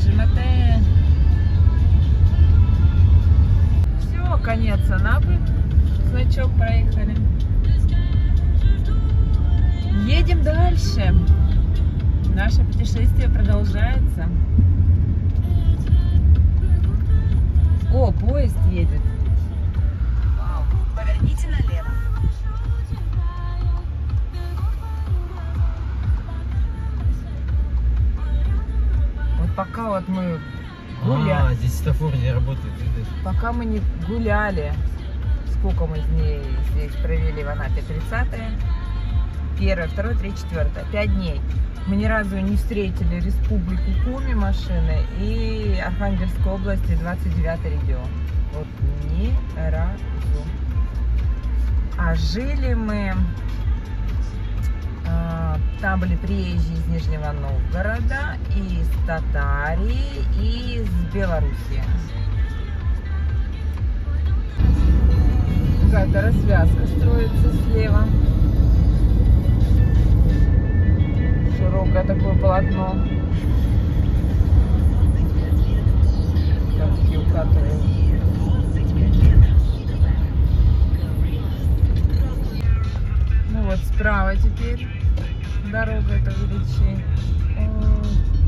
Аджимате. Все, конец Анапы. Значок, проехали. Едем дальше. Наше путешествие продолжается. О, поезд едет. Вау. Поверните налево. Вот пока вот мы гуляли. Здесь светофор не работает, видишь? Пока мы не гуляли. Сколько мы здесь провели в Анапе? 30-е, 1, 2, 3, 4. 5 дней. Мы ни разу не встретили Республику Коми машины и Архангельской области 29-й регион. Вот ни разу. А жили мы... Там были приезжие из Нижнего Новгорода, из Татарии и из Белоруссии. Какая-то развязка строится слева. Широкое такое полотно. Как укатывают. Ну вот справа теперь дорога это увеличение.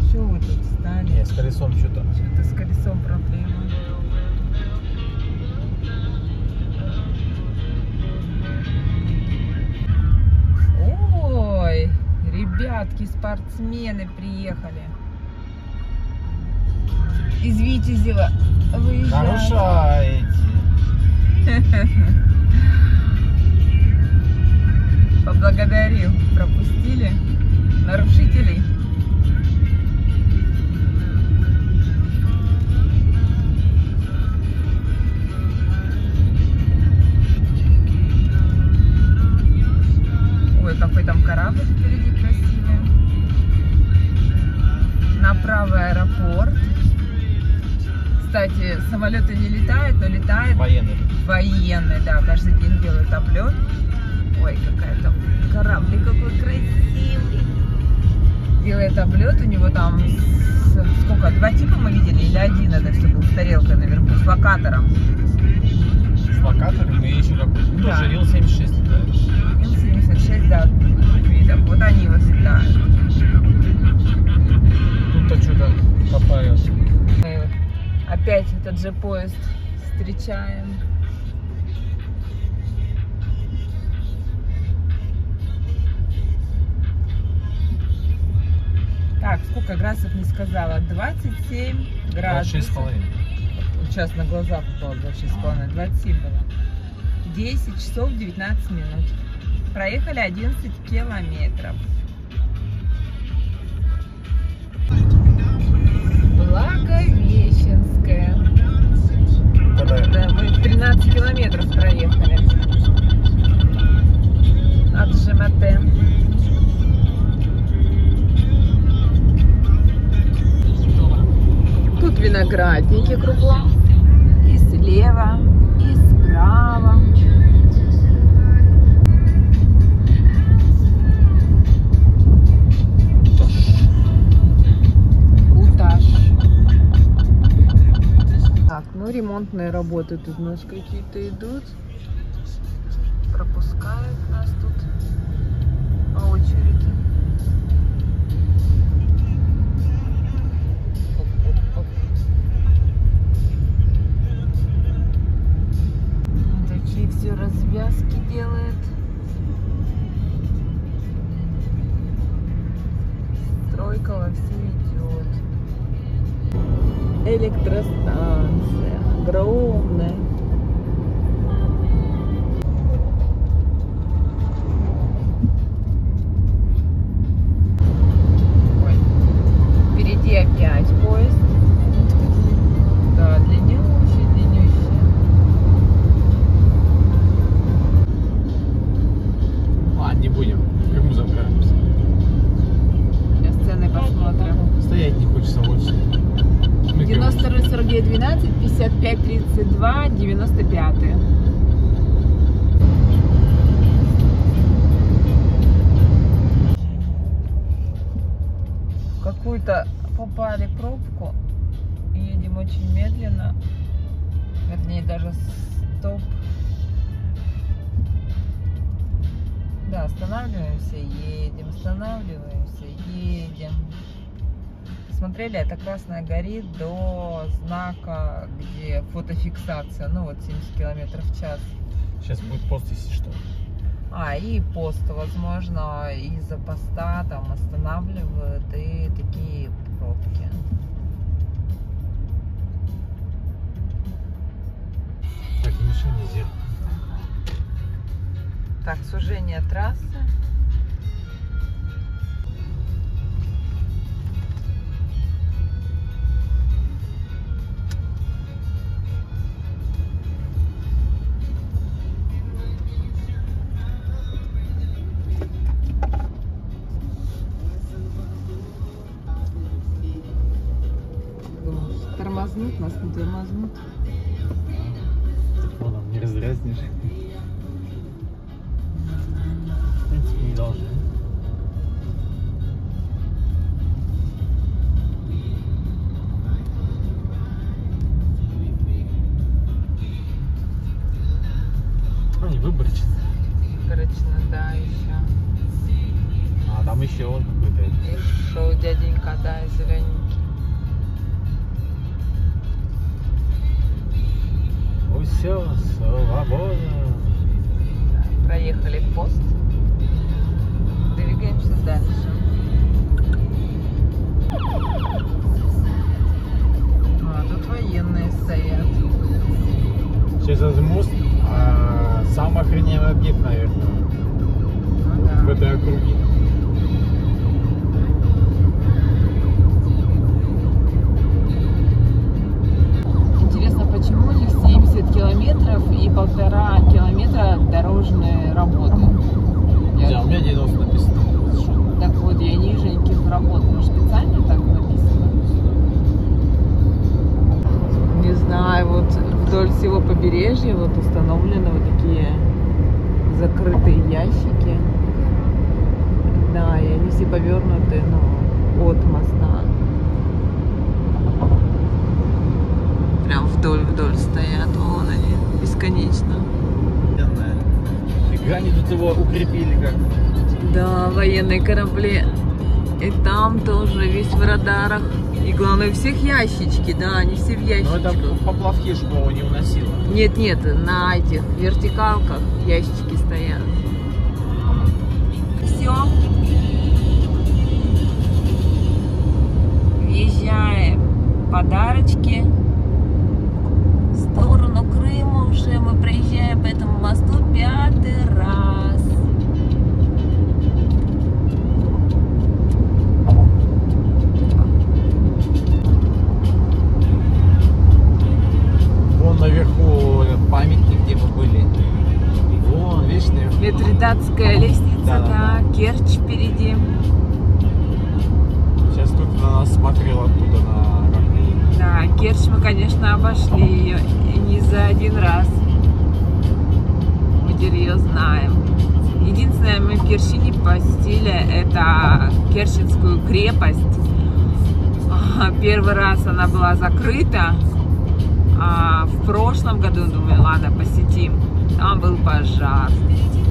Что вы тут стали? Нет, с колесом что-то. Что-то с колесом проблема. Ой, ребятки, спортсмены приехали. Из Витязева выезжают. Нарушаете. Поблагодарил. Пропустили нарушителей. Ой, какой там корабль впереди красивый. Направо аэропорт. Кстати, самолеты не летают, но летают Военный. военные. Да, каждый день делают облет. Ой, какая-то корабль какой красивый. Делает облет, у него там сколько, 2 типа мы видели или 1 это все был с тарелкой наверху, с локатором. С локатором и еще какой-то. Да. Тоже Ил-76 летает. Ил-76, да, видов. Вот они вот летают. Тут-то что-то копают. Мы опять этот же поезд встречаем. Так, сколько градусов не сказала? 27 градусов. 26,5. Сейчас на глаза попало 26,5. 27 было. 10 часов 19 минут. Проехали 11 километров. Благовещенская. Да, мы 13 километров проехали. От Жемате. Тут виноградники кругом. И слева, и справа. Кутаж. Так, ну ремонтные работы тут у нас какие-то идут. Пропускают нас тут по очереди. Такие все развязки делает. Стройка вовсю идет. Электростанция огромная. Ой. Впереди опять поезд. Да, длиннющий, длиннющий. Ладно, не будем. Как мы заправимся. Сейчас цены посмотрим. Стоять не хочется больше. 92 49 12 55 32 95. Какую-то попали в пробку. Едем очень медленно. Вернее, даже стоп. Да, останавливаемся, едем, останавливаемся, едем. Смотрели, это красная горит до знака, где фотофиксация. Ну вот 70 км в час. Сейчас будет пост, если что. И пост, возможно, из-за поста там останавливают и такие пробки. Так, мешай нельзя. Так, сужение трассы. Тормознут, нас не тормознут. Вон, не раздразнишь. В принципе, не должны. Они выборочно. Короче, да, еще. А там еще он какой-то. И шоу дяденька, да, зелененький. Все, свобода. Проехали пост. Двигаемся дальше. Тут военные стоят. Сейчас этот мост самый охрененный объект, наверное. Ну, Вот да. в этой округе. Интересно, почему у них 70 километров и 1,5 километра дорожные работы? Да, у меня 90 написано. Так вот, я ниженьких работ, может, специально так написано? Не знаю, вот вдоль всего побережья вот установлены вот такие закрытые ящики. Да, и они все повернуты, ну, от моста. Прям вдоль стоят, вон они, бесконечно. Фига они тут его укрепили как. Да, военные корабли. И там тоже весь в радарах. И главное, у всех ящички, да, они все в Ну ящичках. это поплавки, чтобы его не уносило. Нет, на этих вертикалках ящички стоят. Все. Въезжаем. Подарочки. В сторону Крыма уже мы проезжаем по этому мосту 5-й раз. Вон наверху памятник, где мы были. Вон, видишь, наверху. Метридатская лестница, Да. Керчь впереди. Сейчас тут на нас смотрел оттуда на как. Да, Керчь мы, конечно, обошли ее и не за один раз. Мы теперь ее знаем. Единственное, мы в Керчи не посетили, это Керченскую крепость. Первый раз она была закрыта. А в прошлом году, думаю, ладно, посетим. Там был пожар.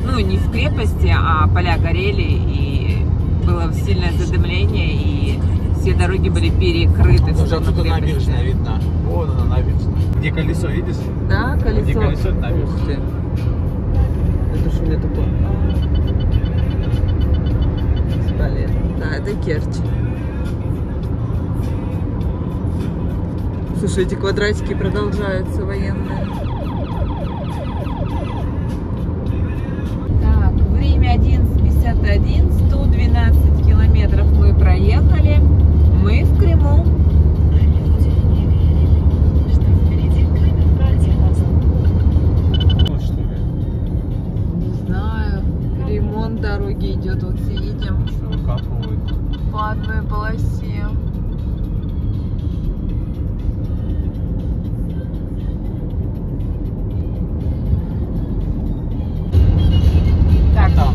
Ну, не в крепости, а поля горели, и было сильное задымление, и все дороги были перекрыты. в Уже сторону оттуда крепости. набережная видна. Вон она набережная. Где колесо, видишь? Да, колесо. Где колесо, это набережная. Ух ты. Это что у меня такое? Бесполезно. Да, это Керчь. Слушай, эти квадратики продолжаются, военные. Так, время 11:51, 112 километров мы проехали. Мы в Крыму. Вот что ли. Не знаю, ремонт дороги идет, вот едем Что выкапывают. по одной полосе. Так, Там.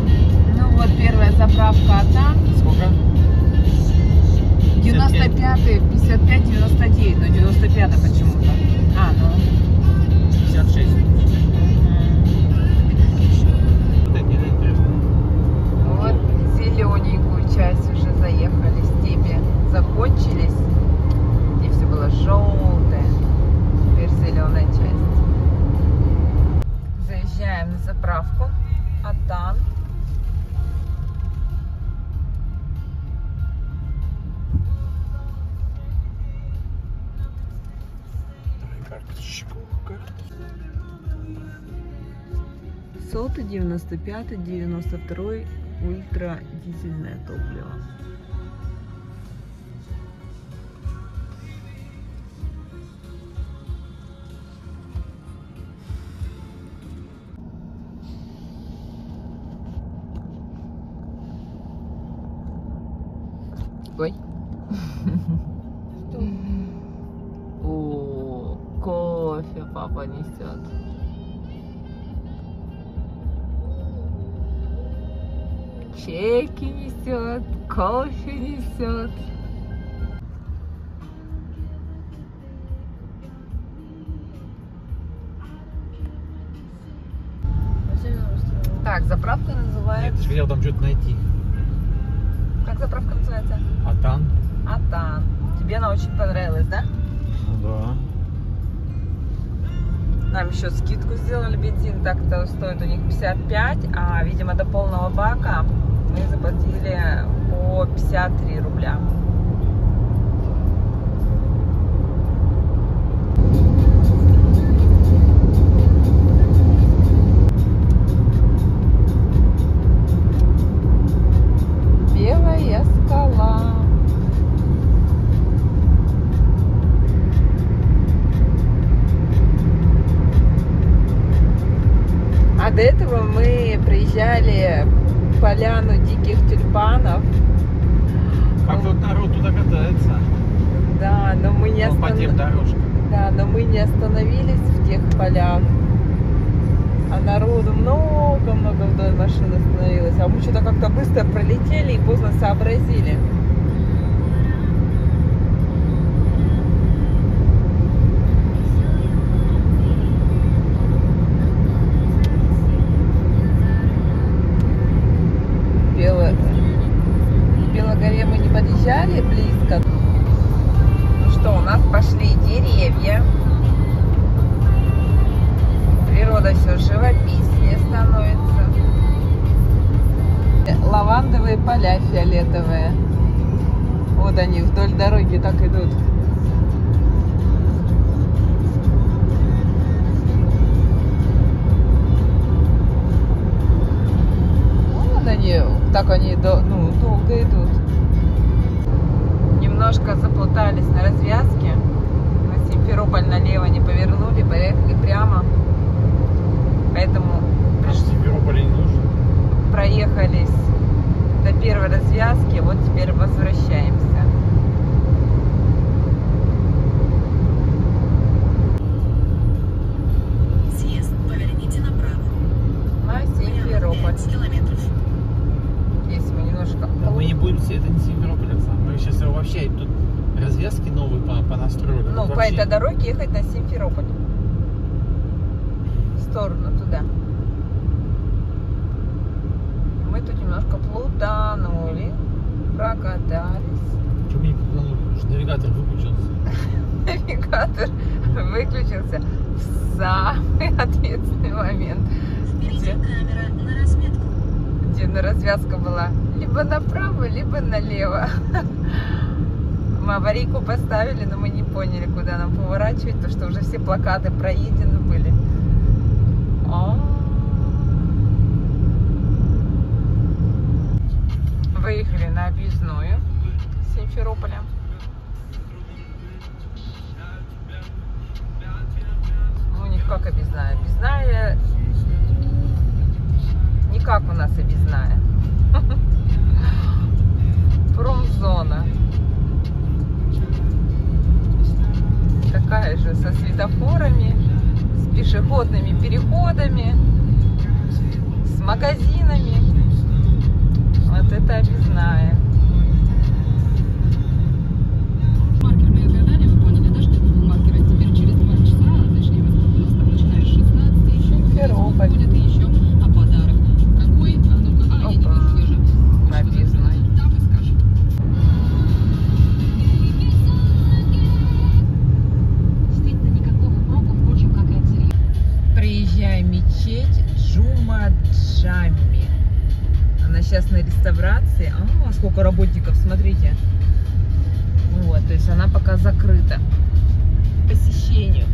ну вот первая заправка, а там Сколько? Соты 95, 92 ультра дизельное топливо. Ой. О, кофе папа несет. Чеки несет, кофе несет. Так, заправка называется... Нет, ты же хотел там что-то найти. Как заправка называется? Атан? Атан. Тебе она очень понравилась, да? Ну да. Нам еще скидку сделали, бензин так-то стоит у них 55, а, видимо, до полного бака мы заплатили по 53 рубля. Белая скала. А до этого мы проезжали поляну диких тюльпанов. Как тут народ туда катается? Да, но мы не По тем дорожкам. Да, но мы не остановились в тех полях. А народу много-много вдоль машин остановилось. А мы что-то как-то быстро пролетели и поздно сообразили. В Белогоре мы не подъезжали близко. Ну что, у нас пошли деревья. Природа все живописнее становится. Лавандовые поля фиолетовые. Вот они вдоль дороги так идут. Вот они, так они долго идут. Немножко заплутались на развязке. На Симферополь налево не повернули, поехали прямо. Поэтому Симферополь не нужен. проехались до первой развязки, вот теперь возвращаемся. Съезд, поверните направо. На Симферополь. 5 километров. Если мы немножко... Да мы не будем, это не Симферополь, Оксана. Мы сейчас вообще тут развязки новые понастроили. Ну, Тут по вообще... этой дороге ехать на Симферополь. В сторону туда. Мы тут немножко плутанули, прокатались. Почему не плутанули? Потому что навигатор выключился. Навигатор выключился в самый ответственный момент. Впереди камера на разметку. Где на развязка была либо направо, либо налево. Мы аварийку поставили, но мы не поняли, куда нам поворачивать, потому что уже все плакаты проедены были. Выехали на объездную Симферополя. Ну, у них как объездная? Объездная не как у нас объездная. Промзона. Такая же, со светофорами, с пешеходными переходами, с магазинами. Вот это объездная. Маркер мы отгадали, вы поняли, да, что это был маркер? А теперь через 2 часа, точнее, начинаешь 16 еще. Симферополь. Будет еще. А подарок какой? А ну-ка, я не вижу. Написано. Там и скажем. Действительно, никакого проку, впрочем, как и от сырья. Приезжаем в мечеть Джума-Джами. Она сейчас на реставрации. А, сколько работников, смотрите. Вот, то есть она пока закрыта к посещению.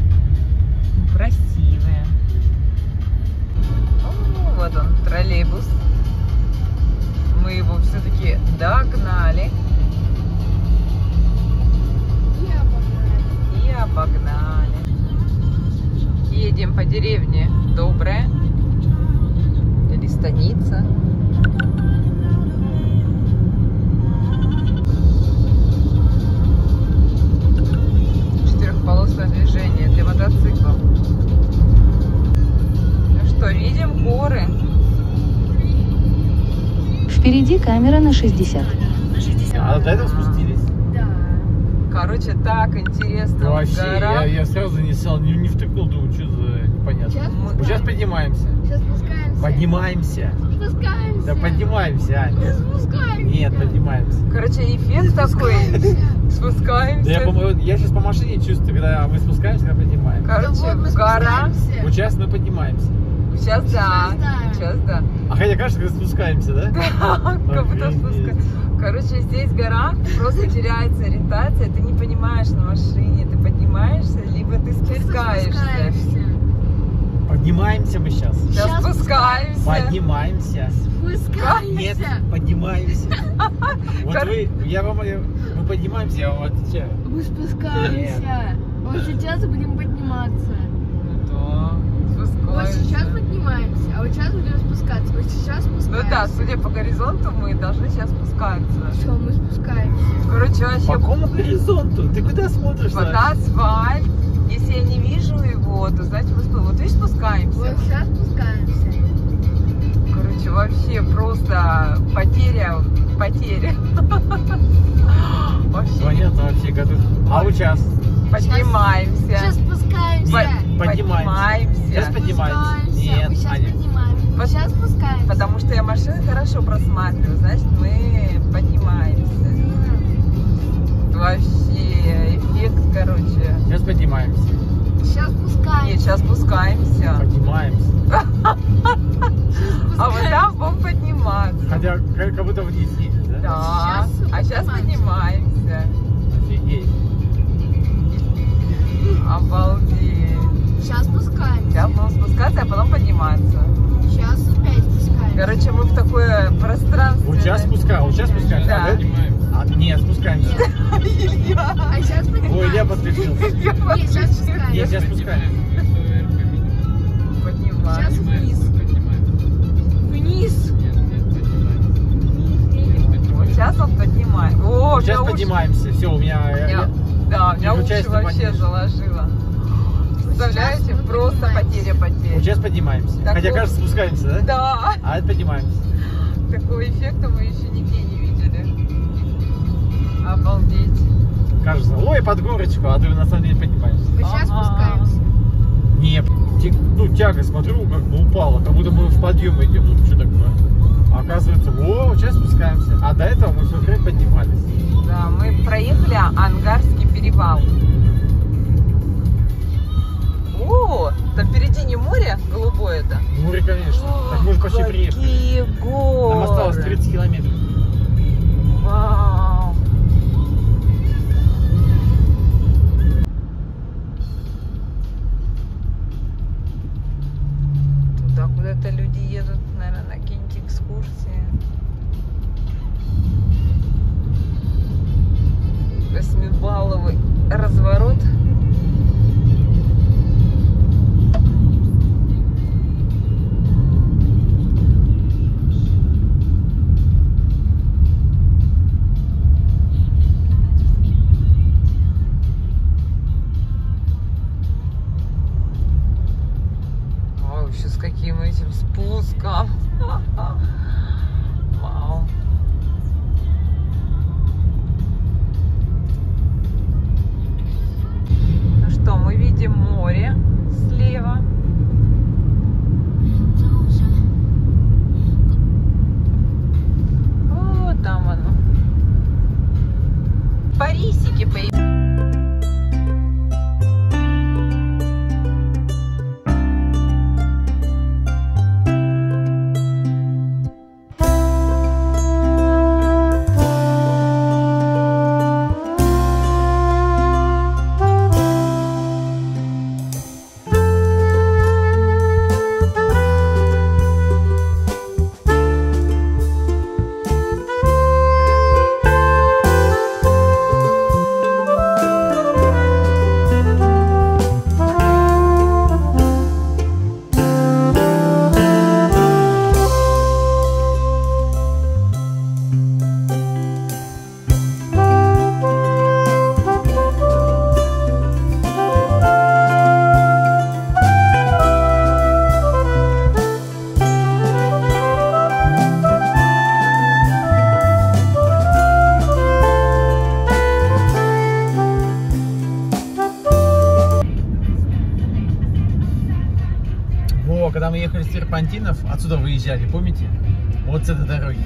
красивые. О, вот он, троллейбус. Мы его все-таки догнали. И обогнали. Едем по деревне Добрая. Или станица. Четырехполосное движение для мотоциклов. Ну что, видим горы. Впереди камера на 60. А до этого спустились? Да. Короче, так интересно. Ну, в вообще, горах. я сразу не сел, не втыкнул, думаю, что за непонятно. Сейчас Мы сейчас поднимаемся. Сейчас спускаемся. Поднимаемся. Спускаемся. Да поднимаемся, Аня. Спускаемся. Нет, поднимаемся. Короче, эффект такой. Да Спускаемся. я сейчас по машине чувствую, когда мы спускаемся, когда поднимаемся. Короче, Да вот мы в горах. спускаемся. Вот сейчас мы поднимаемся. Сейчас да. Сейчас да. Сейчас да. А хотя кажется, когда спускаемся, да? Как будто Офигеть. спускаемся. Короче, здесь в горах просто теряется ориентация. Ты не понимаешь на машине, ты поднимаешься, либо ты спускаешься. Поднимаемся мы сейчас. Сейчас спускаемся. Поднимаемся. Нет, Спускаемся. поднимаемся. Вот Кор- мы поднимаемся, я вам отвечаю. Мы спускаемся. Вот сейчас будем подниматься. Да, Вот спускаемся. сейчас поднимаемся, а вот сейчас будем спускаться. Вот сейчас Ну спускаемся. да, судя по горизонту, мы должны сейчас спускаться. Все, мы спускаемся. Короче, По вообще какому горизонту? Ты куда смотришь? вот асфальт. Если я не вижу его, то значит мы спускаемся. Вот видишь, спускаемся. Вот сейчас спускаемся. Короче, вообще просто потеря. Вообще Понятно вообще, готов. А вот сейчас? поднимаемся. Сейчас спускаемся. Поднимаемся. Сейчас поднимаемся. Нет, сейчас Аня. поднимаемся. Вот- Сейчас спускаемся. Потому что я машины хорошо просматриваю, значит мы поднимаемся. Вообще эффект, короче. Сейчас поднимаемся. Сейчас спускаемся. Нет, сейчас спускаемся. Поднимаемся. А вот там будем подниматься. Хотя как будто вниз едешь, да? Да. А сейчас поднимаемся. Офигеть. Обалдеть. Сейчас спускаемся. Сейчас будем спускаться, а потом подниматься. Сейчас опять спускаемся. Короче, мы в такое пространство. Вот сейчас спускаемся. Вот сейчас спускаемся. Да. Нет, спускаемся. А сейчас поднимаемся. Ой, я подключился. Нет, сейчас спускаемся. Нет, сейчас спускаемся. Сейчас Поднимаемся. вниз. Вниз. Вот сейчас он поднимает. О, Сейчас у меня поднимаемся. Все, у меня... Да, у меня уши Переключайся, вообще поднимешь. заложило. Представляете, Сейчас мы просто поднимаемся. Вот потеря. сейчас поднимаемся. Так Хотя вот. кажется, спускаемся, да? Да, А это поднимаемся. такого эффекта мы еще нигде не видели. Обалдеть. Кажется, ой, под горочку, а ты на самом деле поднимаешься. Вот сейчас Ага. спускаемся. Не, тяга, смотрю, как бы упала, как будто мы в подъем идем. Ну, что такое? А оказывается, о, сейчас спускаемся. А до этого мы все время поднимались. Да, мы проехали Ангарский перевал. О, там впереди не море голубое-то? Море, конечно. Так мы же почти приехали. Какие горы! Нам осталось 30 километров. Вау! Туда куда-то люди едут, наверное, на какие-нибудь экскурсии. 8-балловый разворот. Вау, еще с каким этим спуском. Вау. Ну что, мы видим море слева. О, там оно. Парисики появились. когда мы ехали с Серпантинов, отсюда выезжали, помните? Вот с этой дороги.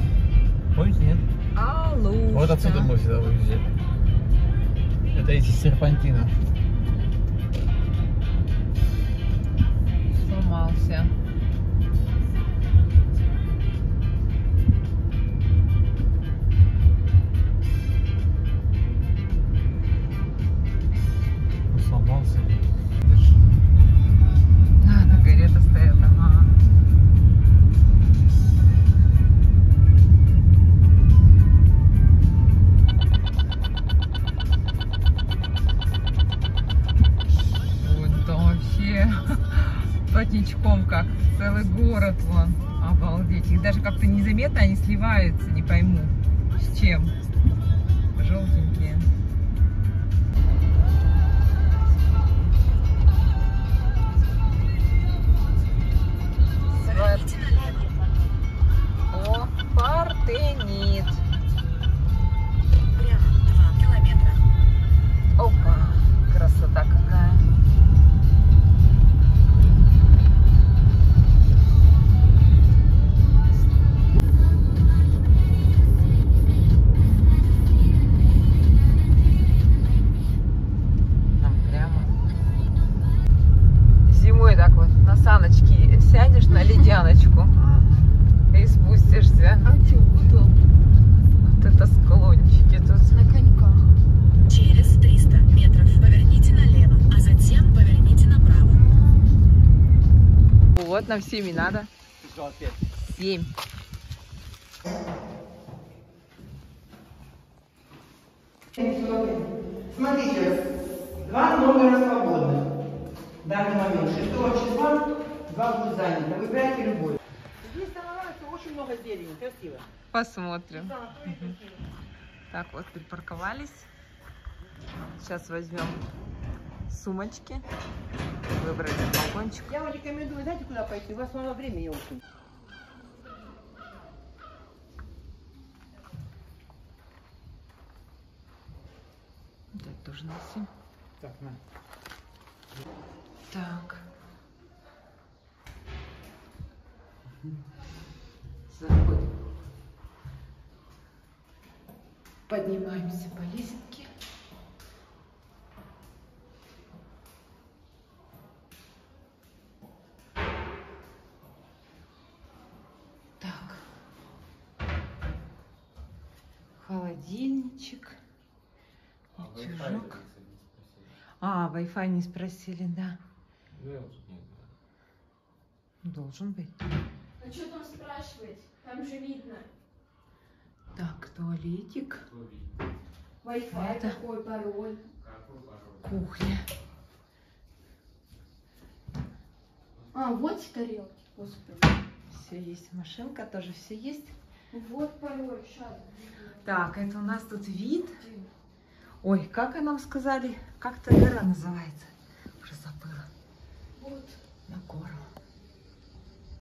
Помните, нет? Алушта. Вот отсюда мы всегда выезжали. Это эти Серпантинов. Сломался. Сломался. А, на карета стоят, ага. Вот там вообще плотничком как целый город вон. Обалдеть. Их даже как-то незаметно они сливаются, не пойму с чем. Желтенькие. О, Партенит. Прямо 2 километра. Опа, красота какая. Нам прямо. Зимой так вот на саночки сядешь на ледяночку и спустишься. А что, удобно? Вот это склончики тут. На коньках. Через 300 метров поверните налево, а затем поверните направо. Вот, нам 7 надо. 7. Смотрите, 2 номера свободны. В данный момент 6 числа 2 будут заняты. Выбирайте любой. Здесь становится очень много зелени, красиво. Посмотрим. Так, вот припарковались. Сейчас возьмем сумочки. Выбрали балкончик. Я вам рекомендую, знаете, куда пойти? У вас мало времени очень. Это тоже на 7. Так, на. Так. Заходим. Поднимаемся по лестнице. Так. Холодильничек. Утюжок. А, Wi-Fi не спросили, да. Должен быть. А что там спрашивать? Там же видно. Так, туалетик. Wi-Fi Это- какой, пароль. Кухня. А, вот тарелки, господи. Все есть. Машинка тоже все есть. Вот пароль, сейчас. Так, это у нас тут вид. Ой, как нам сказали? Как-то гора называется. Уже забыла. Вот. На гору.